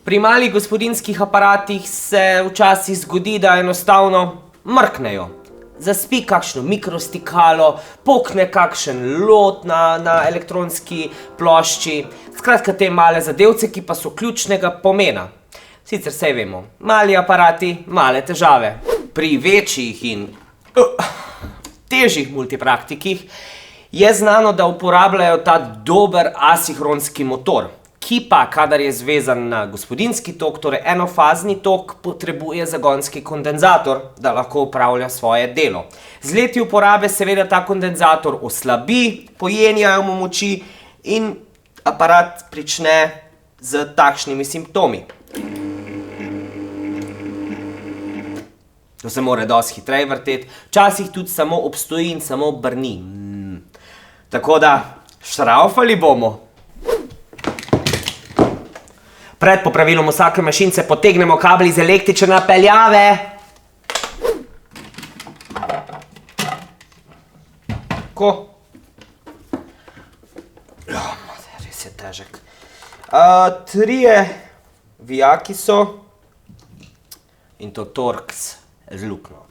Pri malih gospodinjskih aparatih se včasih zgodi, da enostavno mrknejo. Zaspi kakšno mikrostikalo, pokne kakšen lot na elektronski plošči. Skratka, te male zadevce, ki pa so ključnega pomena. Sicer saj vemo, mali aparati, male težave. Pri večjih in težjih multipraktikih je znano, da uporabljajo ta dober asinhronski motor, ki pa, kadar je zvezan na gospodinjski tok, torej enofazni tok, potrebuje zagonski kondenzator, da lahko opravlja svoje delo. Z leti uporabe seveda ta kondenzator oslabi, pojenjajo mu moči in aparat prične z takšnimi simptomi. To se mora dosti hitreje vrteti, včasih tudi samo obstoji in samo brni. Tako da, šraufali bomo. Pred popravilom vsake mašince potegnemo kabel iz električne napeljave. Tako. Res je težek. 3 vijaki so in to Torx z luknjo.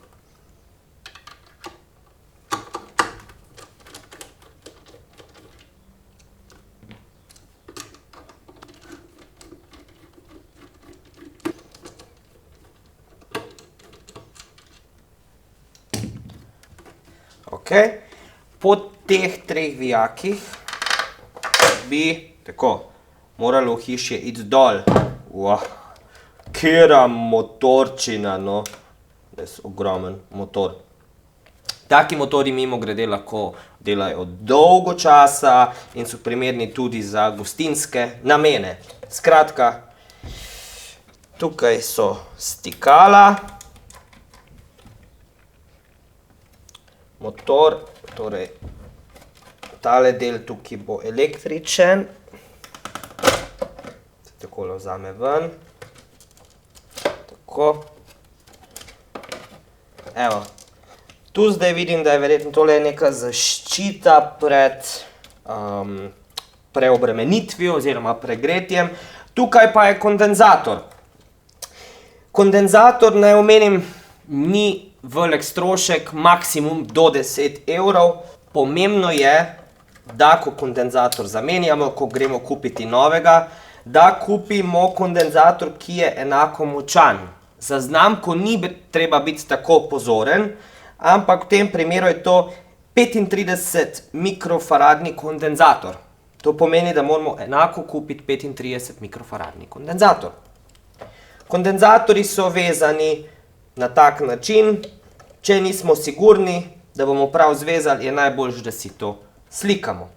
Po teh 3 vijakih bi tako moralo v hišje iti dol. Katera motorčina, no. Res ogromen motor. Taki motorji mimogrede lahko delajo dolgo časa in so primerni tudi za gostinske namene. Skratka, tukaj so stikala. Motor, torej tale del tukaj bo električen. Se takole vzame ven. Tako. Evo. Tu zdaj vidim, da je verjetno tole neka zaščita pred preobremenitvijo oziroma pregretjem. Tukaj pa je kondenzator. Kondenzator, naj omenim, ni velik strošek, maksimum do 10 evrov. Pomembno je, da ko kondenzator zamenjamo, ko gremo kupiti novega, da kupimo kondenzator, ki je enako močan. Za znamko ni treba biti tako pozoren, ampak v tem primeru je to 35 mikrofaradni kondenzator. To pomeni, da moramo enako kupiti 35 mikrofaradni kondenzator. Kondenzatorji so vezani na tak način. Če nismo sigurni, da bomo prav zvezali, je najboljše, da si to slikamo.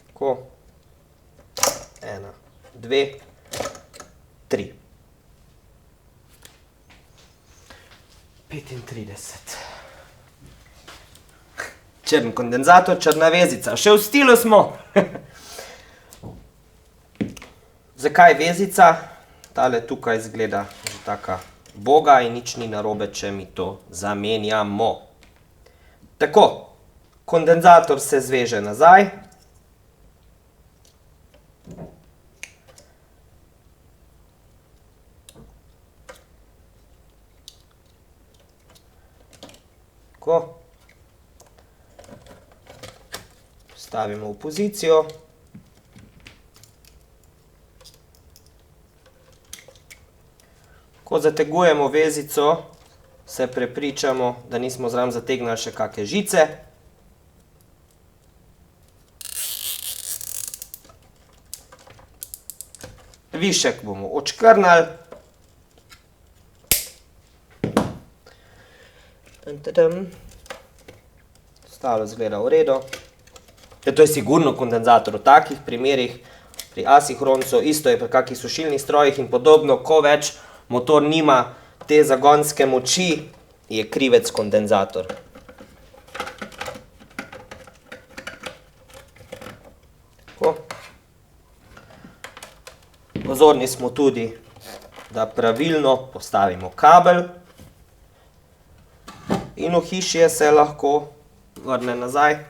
Tako. 1, 2, 3. 35. Črn kondenzator, črna vezica. Še v stilu smo. Zakaj vezica? Tale tukaj izgleda že taka boga in nič ni narobe, če mi to zamenjamo. Tako, kondenzator se zveže nazaj. Tako. Postavimo v pozicijo. Ko zategujemo vezico, se prepričamo, da nismo zraven zategnili še kakšne žice. Višek bomo odškrnili. Ostalo izgleda v redu. To je sigurno kondenzator v takih primerih. Pri asinhroncu isto je pri kakih sušilnih strojih in podobno, ko več motor nima te zagonske moči, je krivec kondenzator. Tako. Pozorni smo tudi, da pravilno postavimo kabel in v hišje se lahko vrne nazaj.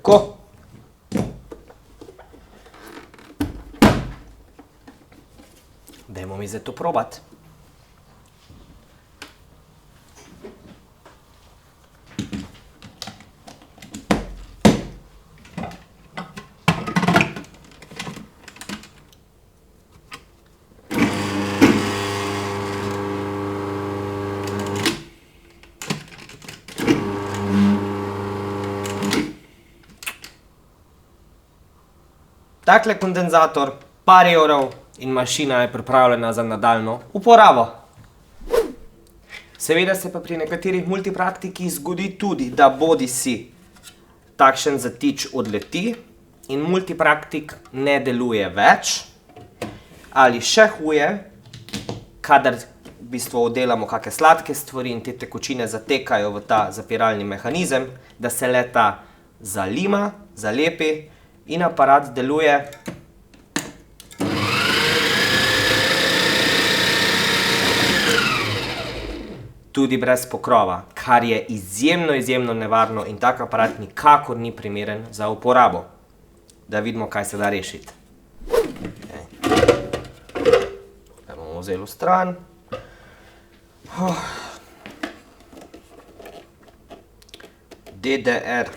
Tako. Dajmo mi zdaj to probati. Takle kondenzator, par evrov in mašina je pripravljena za nadaljnjo uporabo. Seveda se pa pri nekaterih multipraktikih zgodi tudi, da bodisi takšen zatič odleti in multipraktik ne deluje več, ali še huje, kadar v bistvu oddelamo kakšne sladke stvari in te tekočine zatekajo v ta zapiralni mehanizem, da se le-ta zalima, zalepi in aparat deluje tudi brez pokrova, kar je izjemno nevarno in tak aparat nikakor ni primeren za uporabo. Da vidimo, kaj se da rešiti. Kaj bomo vzeli v stran. DDR.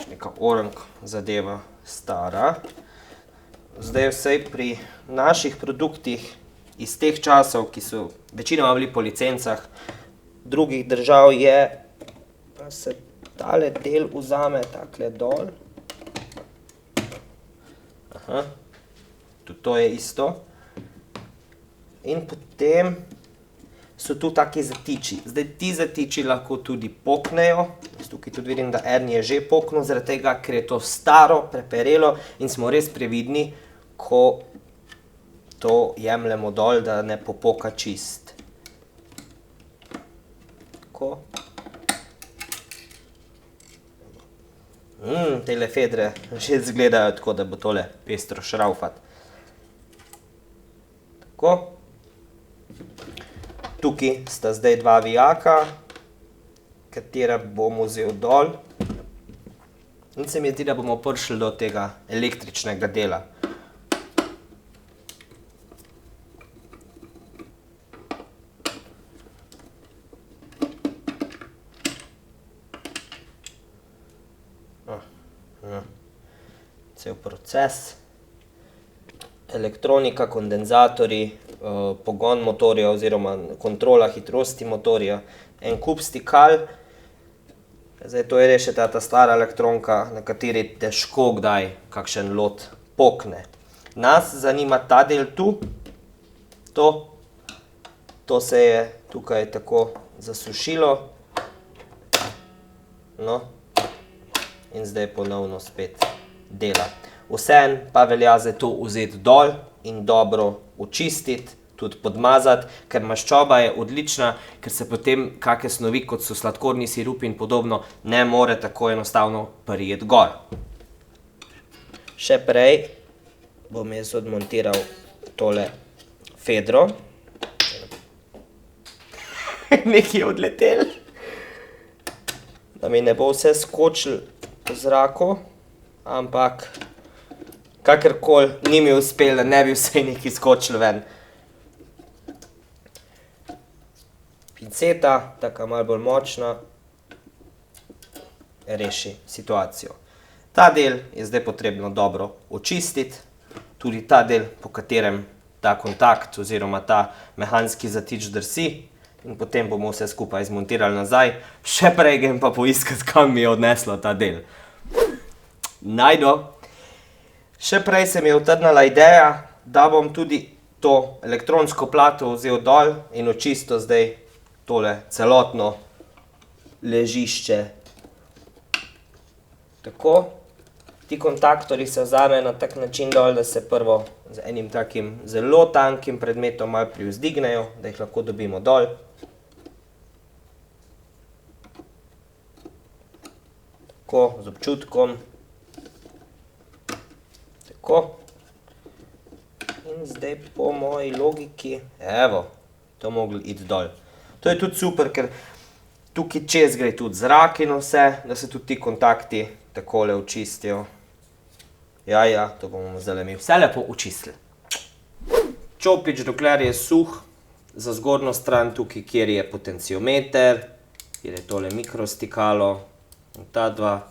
Neka orang zadeva stara. Zdaj vsej pri naših produktih iz teh časov, ki so večinoma bili po licencah drugih držav, je, da se tale del vzame takle dol. Aha, tudi to je isto. In potem so tu taki zatiči. Zdaj ti zatiči lahko tudi poknejo. Tukaj tudi vidim, da eden je že poknil, zaradi tega, ker je to staro, preperelo in smo res previdni, ko to jemljemo dol, da ne popoka čist. Tako. Tele fedre že izgledajo tako, da bo tole pestro šraufati. Tako. Tukaj sta zdaj dva vijaka, katera bom vzel dol. In se mi zdi, da bomo prišli do tega električnega dela. Cel proces. Elektronika, kondenzatorji, pogon motorja oziroma kontrola hitrosti motorja, en kup stikal. Zdaj to je res še ta stara elektronka, na kateri težko kdaj kakšen lot pokne. Nas zanima ta del tu. To se je tukaj tako zasušilo. No. In zdaj ponovno spet dela. Vseeno pa velja zdaj to vzeti dol in dobro očistiti, tudi podmazati, ker maščoba je odlična, ker se potem kakšne snovi, kot so sladkorni sirupi in podobno, ne more tako enostavno prijeti gor. Še prej bom jaz odmontiral tole fedro. Nekaj je odletel. Da mi ne bo vse skočilo v zraku, ampak kakorkoli ni mi uspelo, da ne bi vse nekaj skočilo ven. Pinceta, taka malo bolj močna, reši situacijo. Ta del je zdaj potrebno dobro očistiti, tudi ta del, po katerem ta kontakt oziroma ta mehanski zatič drsi, in potem bomo vse skupaj zmontirali nazaj. Še prej grem pa poiskati, kam mi je odneslo ta del. Najdo. Še prej se mi je utrnila ideja, da bom tudi to elektronsko plato vzel dol in očistil zdaj tole celotno ležišče. Tako. Ti kontaktorji se vzamejo na tak način dol, da se prvo z enim takim zelo tankim predmetom malo privzdignejo, da jih lahko dobimo dol. Tako, z občutkom. Tako. In zdaj po moji logiki, evo, to mogli iti dol. To je tudi super, ker Tukaj čez gre tudi zrak in vse, da se tudi ti kontakti takole očistijo. Ja, to bomo zdaj mi vse lepo očistili. Čopič, dokler je suh, za zgornjo stran tukaj, kjer je potenciometer, kjer je tole mikrostikalo in ta dva.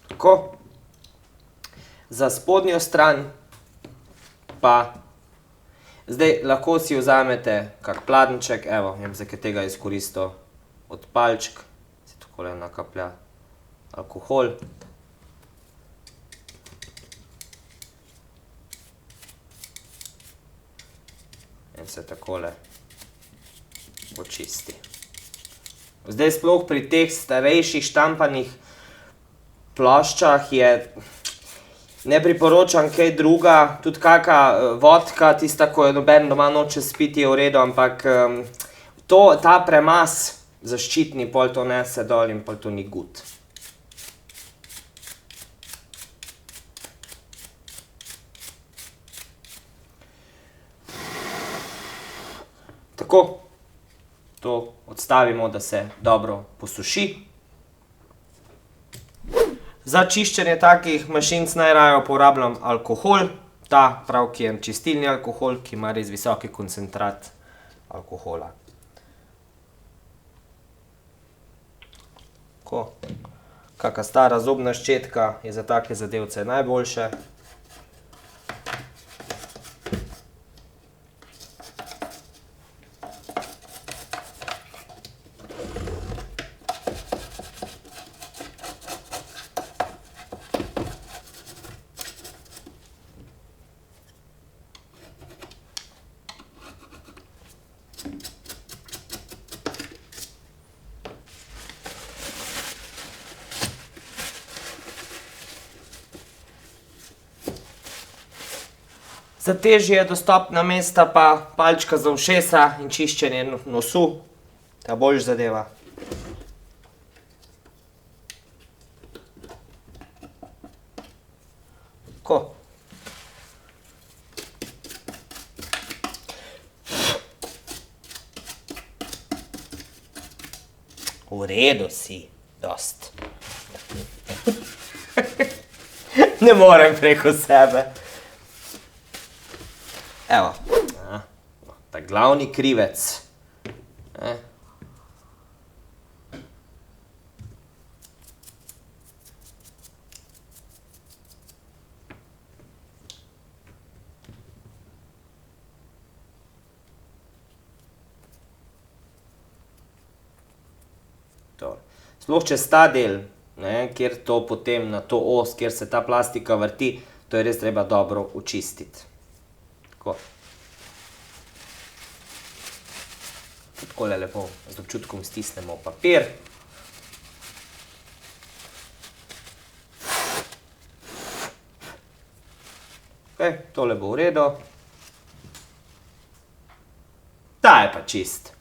Tako. Za spodnjo stran pa zdaj lahko si vzamete kak pladenček, evo, jaz bi tega izkoristil od palčk, si takole nakaplja alkohol. In se takole očisti. Zdaj sploh pri teh starejših štampanih ploščah je, ne priporočam kaj druga, tudi kaka vodka, tista, ko jo noben doma noče spiti, je v redu, ampak ta premaz zaščitni, pol to nese dol in pol to ni good. Tako, to odstavimo, da se dobro posuši. Za čiščenje takih mašinc najraje uporabljam alkohol, ta prav, ki je čistilni alkohol, ki ima res visoki koncentrat alkohola. Tako, kaka stara zobna ščetka je za take zadevce najboljše. Za težje dostopna mesta pa palčka za ušesa in čiščenje nosu, ta boljš zadeva. Tako. V redu si, dost. Ne morem preko sebe. Evo, ta glavni krivec. Sploh čez ta del, kjer to potem na to os, kjer se ta plastika vrti, to je res treba dobro očistiti. Tako. Takole lepo z občutkom stisnemo papir. Ok, tole bo v redu. Ta je pa čist.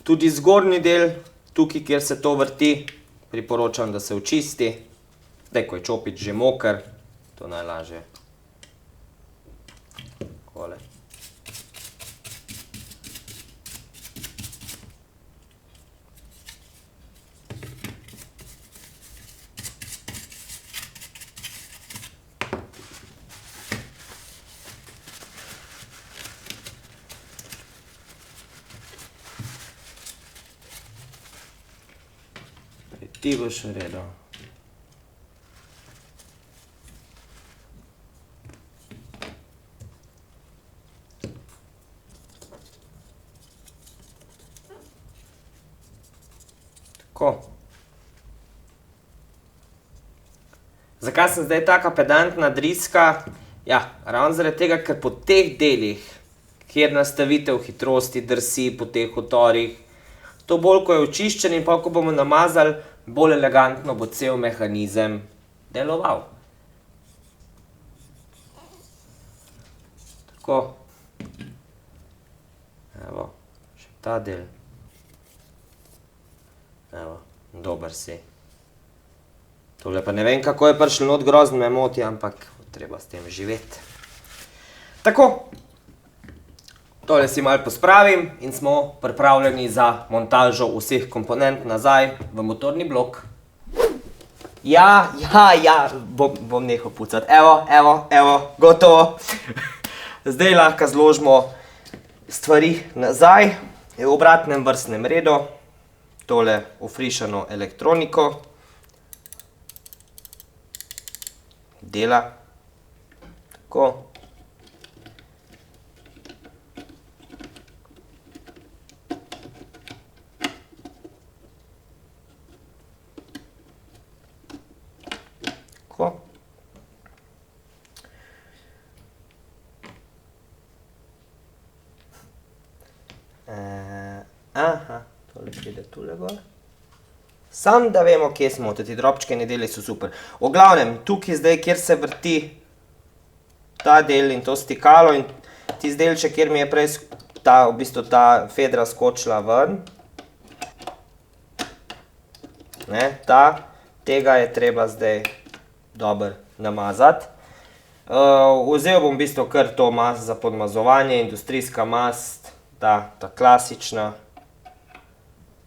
Tudi zgornji del, tukaj, kjer se to vrti, priporočam, da se očisti. Zdaj, ko je čopič že moker, to najlažje. Takole. Ti boš v redu. Tako. Zakaj sem zdaj taka pedantna driska? Ja, ravno zaradi tega, ker po teh delih, kjer nastavitev hitrosti drsi po teh utorih, to bolj, ko je očiščen in pa, ko bomo namazali, bolj elegantno bo cel mehanizem deloval. Tako. Evo, še ta del. Evo, Dober si. Tole pa ne vem, kako je prišlo not, grozno me moti, ampak treba s tem živeti. Tako. Tole si malo pospravim in smo pripravljeni za montažo vseh komponent nazaj v motorni blok. Ja, bom nehal pucati. Evo, gotovo. Zdaj lahko zložimo stvari nazaj v obratnem vrstnem redu. Tole ofrišano elektroniko. Dela. Tako. Tako. Aha, tole pride tule gor. Sam da vemo, kje smo, ti drobčkeni deli so super. V glavnem, tukaj zdaj, kjer se vrti ta del in to stikalo in tisti delček, kjer mi je prej v bistvu ta fedra skočila ven. Tega je treba zdaj dobro namazati. Vzel bom v bistvu kar to mast za podmazovanje, industrijska mast, ta klasična.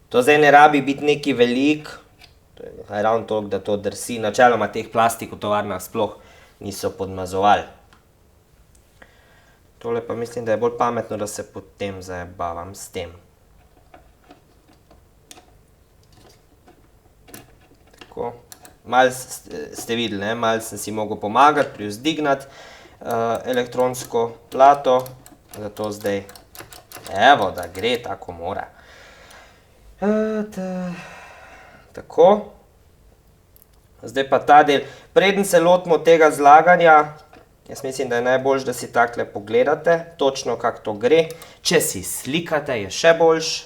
To zdaj ne rabi biti neki velik, ravno toliko, da to drsi. Načeloma teh plastik v tovarnah sploh niso podmazovali. Tole pa mislim, da je bolj pametno, da se potem zajebavam s tem. Tako. Malo ste videli, malo sem si mogel pomagati pri vzdignati elektronsko plato. Zato zdaj, evo, da gre tako mora. Tako. Zdaj pa ta del. Preden se lotimo tega zlaganja, jaz mislim, da je najboljše, da si takle pogledate, točno kako to gre. Če si slikate, je še boljše.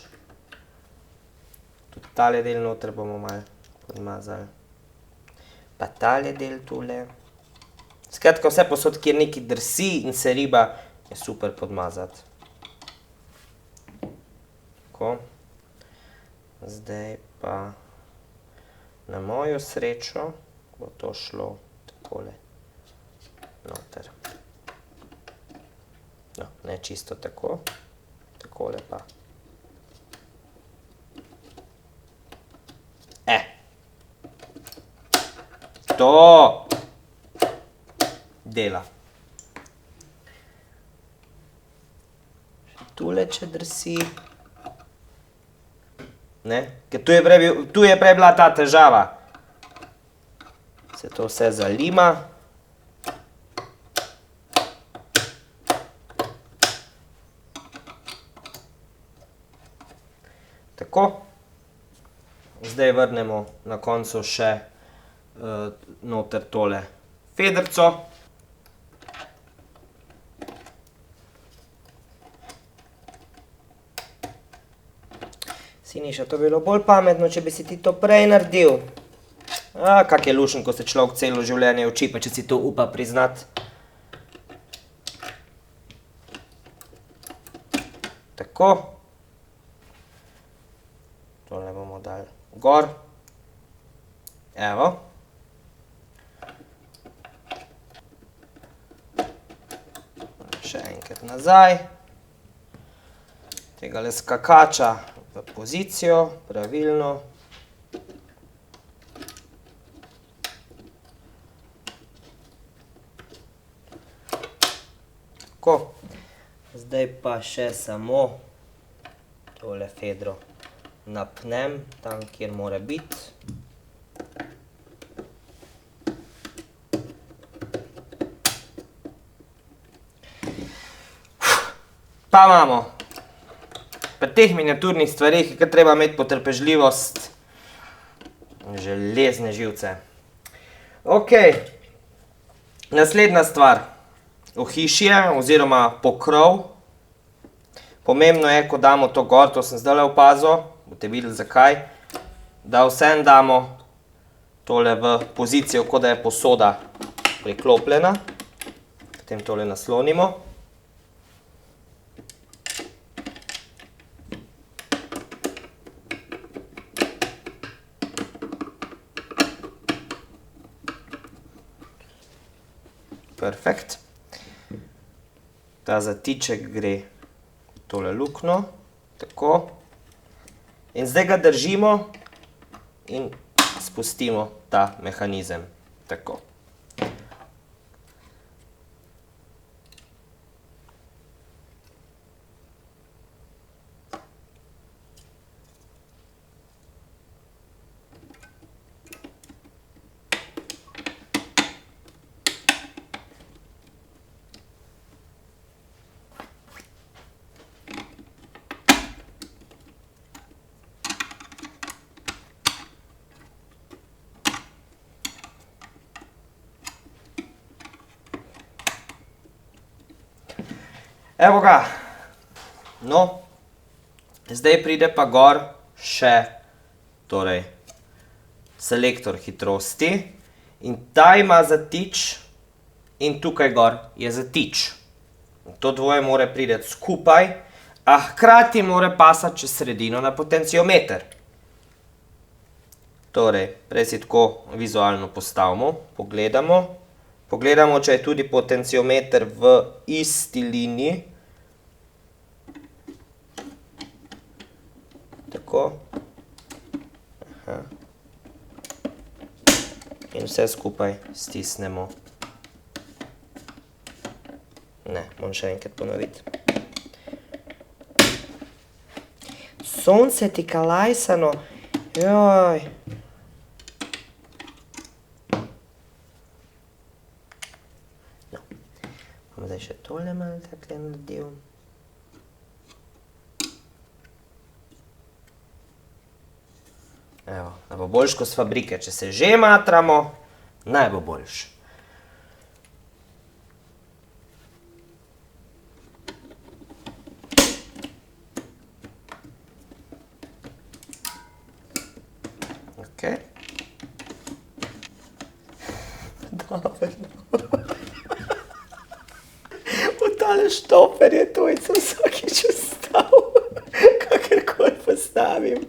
Tudi tale del noter bomo malo podmazali. Pa tale del tule. Skratka, vse posod, kjer nekaj drsi in se riba, je super podmazati. Tako. Zdaj pa na mojo srečo bo to šlo takole noter. No, ne čisto tako. Takole pa. To dela. Tule, če drsi. Ker tu je prej bila ta težava. Se to vse zalima. Tako. Zdaj vrnemo na koncu še noter tole fedrco. Siniša, to bi bilo bolj pametno, če bi si ti to prej naredil. Kak je lušen, ko se človek celo življenje uči, pa če si to upa priznati. Tako. Tole bomo dali gor. Evo. Še enkrat nazaj. Tegale skakača v pozicijo, pravilno. Tako. Zdaj pa še samo tole fedro napnem tam, kjer mora biti. Pa imamo. Pri teh miniaturnih stvarih je kar treba imeti potrpežljivost, železne živce. Ok, naslednja stvar. Ohišje oziroma pokrov. Pomembno je, ko damo to gor, to sem zdajle opazil, boste videli zakaj, da vsem damo tole v pozicijo, kot da je posoda priklopljena. Potem tole naslonimo. Perfekt. Ta zatiček gre v tole luknjo, tako. In zdaj ga držimo in spustimo ta mehanizem, tako. Evo ga. No, zdaj pride pa gor še torej selektor hitrosti in ta ima zatič in tukaj gor je zatič. To dvoje mora priti skupaj, a hkrati mora pasati čez sredino na potenciometer. Torej, prej si tako vizualno postavimo, pogledamo, če je tudi potenciometer v isti liniji. Tako. Aha. In vse skupaj stisnemo. Ne, moram še enkrat ponoviti. Sonce ti kalajsano, joj. No, bom zdaj še tole malo takle naredil. Evo, da bo boljš kot s fabrike. Če se že matramo, naj bo boljš. Ok. Dobro. V tale štoper je tujca vsakič ostal. Kakorkoli postavim.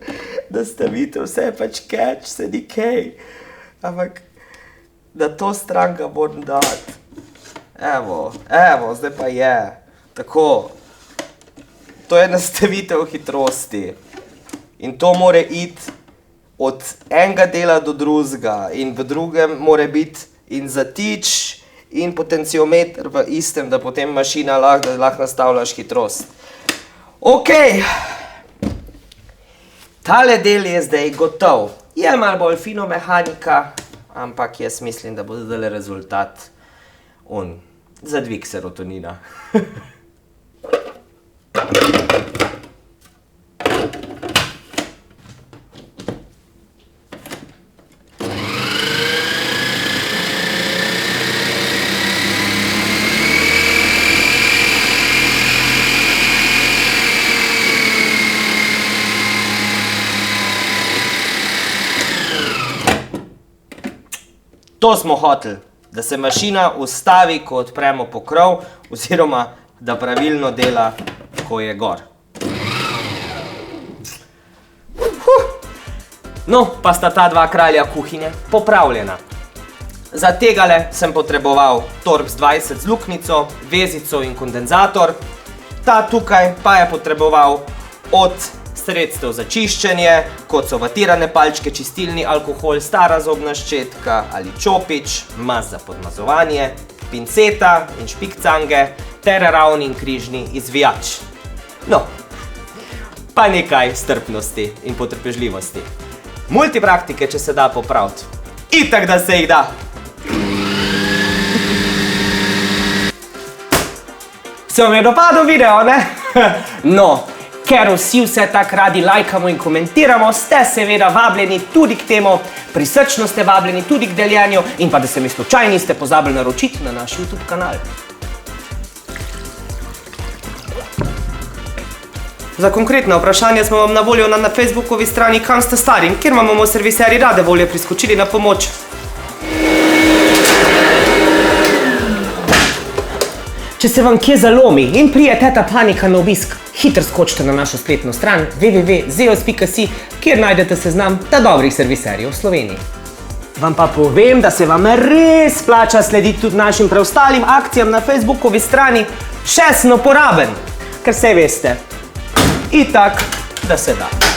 Nastavitev, vse je pač catch, se ni kaj. Ampak, da to stran ga moram dati. Evo, zdaj pa je. Tako. To je nastavitev hitrosti. In to mora iti od enega dela do drugega. In v drugem mora biti in zatič, in potenciometer v istem, da potem mašina lahko nastavljaš hitrost. Okej. Tale del je zdaj gotov. Je malo bolj fino mehanika, ampak jaz mislim, da bo zdaj rezultat zadvig serotonina. To smo hoteli, da se mašina ustavi, ko odpremo pokrov, oziroma da pravilno dela, ko je gor. No, pa sta ta dva kralja kuhinje popravljena. Za tegale sem potreboval Torx 20 z luknjico, vezico in kondenzator. Ta tukaj pa je potreboval od sredstev za čiščenje, kot so vatirane palčke, čistilni alkohol, stara zobna ščetka ali čopič, maz za podmazovanje, pinceta in špikcange ter ravni in križni izvijač. No, pa nekaj strpnosti in potrpežljivosti. Multipraktike, če se da popraviti. Itak, da se jih da! Se vam je dopadel video, ne? No, ker vsi vse tako radi lajkamo in komentiramo, ste seveda vabljeni tudi k temu, prisrčno ste vabljeni tudi k deljenju in pa da se mi slučajno niste pozabili naročiti na naš YouTube kanal. Za konkretna vprašanja smo vam na voljo na Facebookovi strani Kam ste stari, kjer vam bomo serviserji rade volje priskočili na pomoč. Če se vam kje zalomi in prije teta panika na obisk, hitro skočite na našo spletno stran www.zeos.si, kjer najdete seznam ta dobrih serviserjev v Sloveniji. Vam pa povem, da se vam res splača slediti tudi našim preostalim akcijam na Facebookovi strani Še sem uporaben, ker saj veste, itak, da se da.